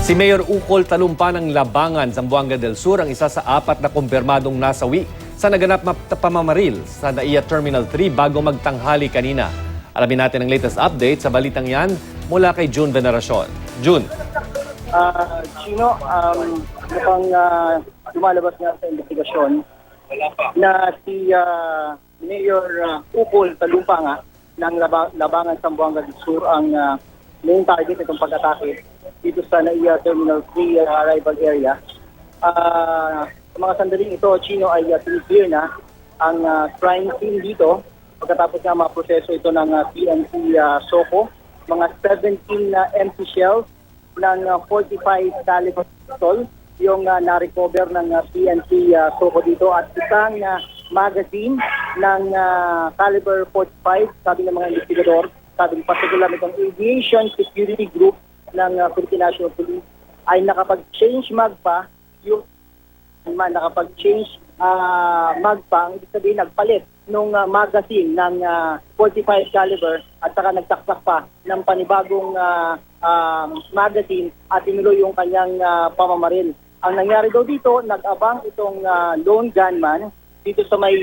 Si Mayor Ukol Talumpa ng Labangan, Zamboanga del Sur ang isa sa 4 na kumpirmadong nasawi sa naganap na pamamaril sa NAIA Terminal 3 bago magtanghali kanina. Alamin natin ang latest update sa balitang yan mula kay June Veneracion. June. Chino, mukhang lumalabas nga sa investigasyon na si Mayor Ukol Talumpa nga ng Labangan, Zamboanga del Sur ang main target itong pag-atake dito sa NAIA Terminal 3 arrival area. Sa mga sandaling ito, Chino, ay clear na ang crime scene dito pagkatapos nga maproseso ito ng PNP SOCO. Mga 17 empty shells ng 45 caliber pistol yung na-recover ng PNP SOCO dito at isang magazine ng caliber 45, sabi ng mga investigador, sabi ng particular nitong Aviation Security Group ng Philippine National Police ay nakapag-change mag pa yung nakapag-change mag pa, ibig sabihin nagpalit nung magazine ng 45 caliber at saka nagtaksak pa ng panibagong magazine at tinuloy yung kanyang pamamaril. Ang nangyari daw dito, nag-abang itong lone gunman dito sa may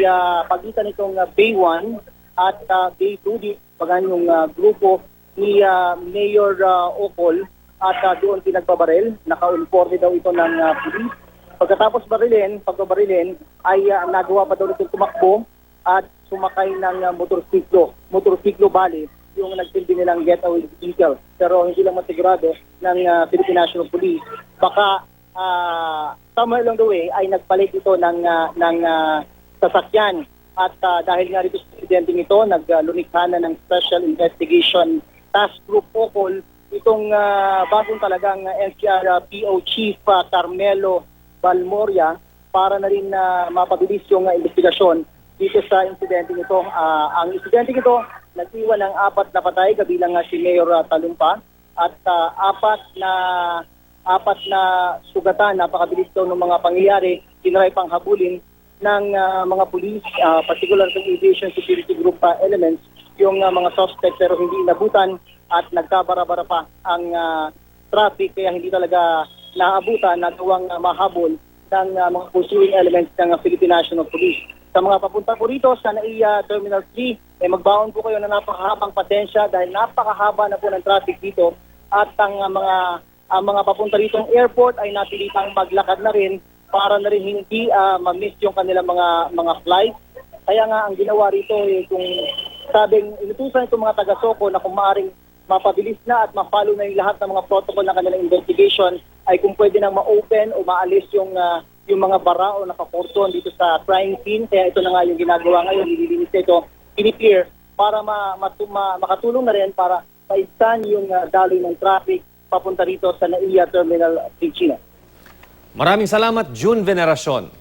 pagitan itong Bay 1 at Bay 2, di pagan yung grupo ni Mayor Ukol at doon pinagbabaril. Naka-uniforme daw ito ng police. Pagkatapos pagbabarilin ay nagawa pa daw ito tumakbo at sumakay ng motorsiklo bali yung nagsilbi nilang getaway vehicle. Pero hindi lang masigurado ng Philippine National Police. Baka somewhere along the way ay nagpalit ito ng sasakyan. At dahil nga rito sa insidenteng ito, naglunikha na ng Special Investigation Task Group Ukol itong bagong talagang NCR PO Chief Carmelo Balmoria para na rin mapabilis yung investigasyon dito sa insidenteng ito. Ang insidenteng ito, nag-iwan ng 4 na patay, kabilang si Mayor Talumpa at 4 na sugatan. Napakabilis daw ng mga pangyayari, tinry pang habulin ng mga pulis, particular sa Aviation Security Group elements, yung mga suspect pero hindi inabutan at nagkabara-bara pa ang traffic kaya hindi talaga naabutan, nagawang mahabol ng mga pursuing elements ng Philippine National Police. Sa mga papunta po rito sa NAIA Terminal 3, magbaon po kayo na napakahabang pasensya dahil napakahaba na po ng traffic dito at ang mga papunta rito ng airport ay napilitang maglakad na rin para na rin hindi ma-miss yung kanilang mga flight. Kaya nga ang ginawa rito kung sabing inutusan itong mga taga-SOCO na kung maaring mapabilis na at ma-follow na yung lahat ng mga protocol ng kanilang investigation ay kung pwede nang ma-open o maalis yung mga bara o nakakordon dito sa crime scene. Kaya ito na nga yung ginagawa ngayon, nililinis ito, ini-clear para makatulong na rin para paisan yung daloy ng traffic papunta rito sa NAIA Terminal 3 Chino. Maraming salamat, June Veneracion.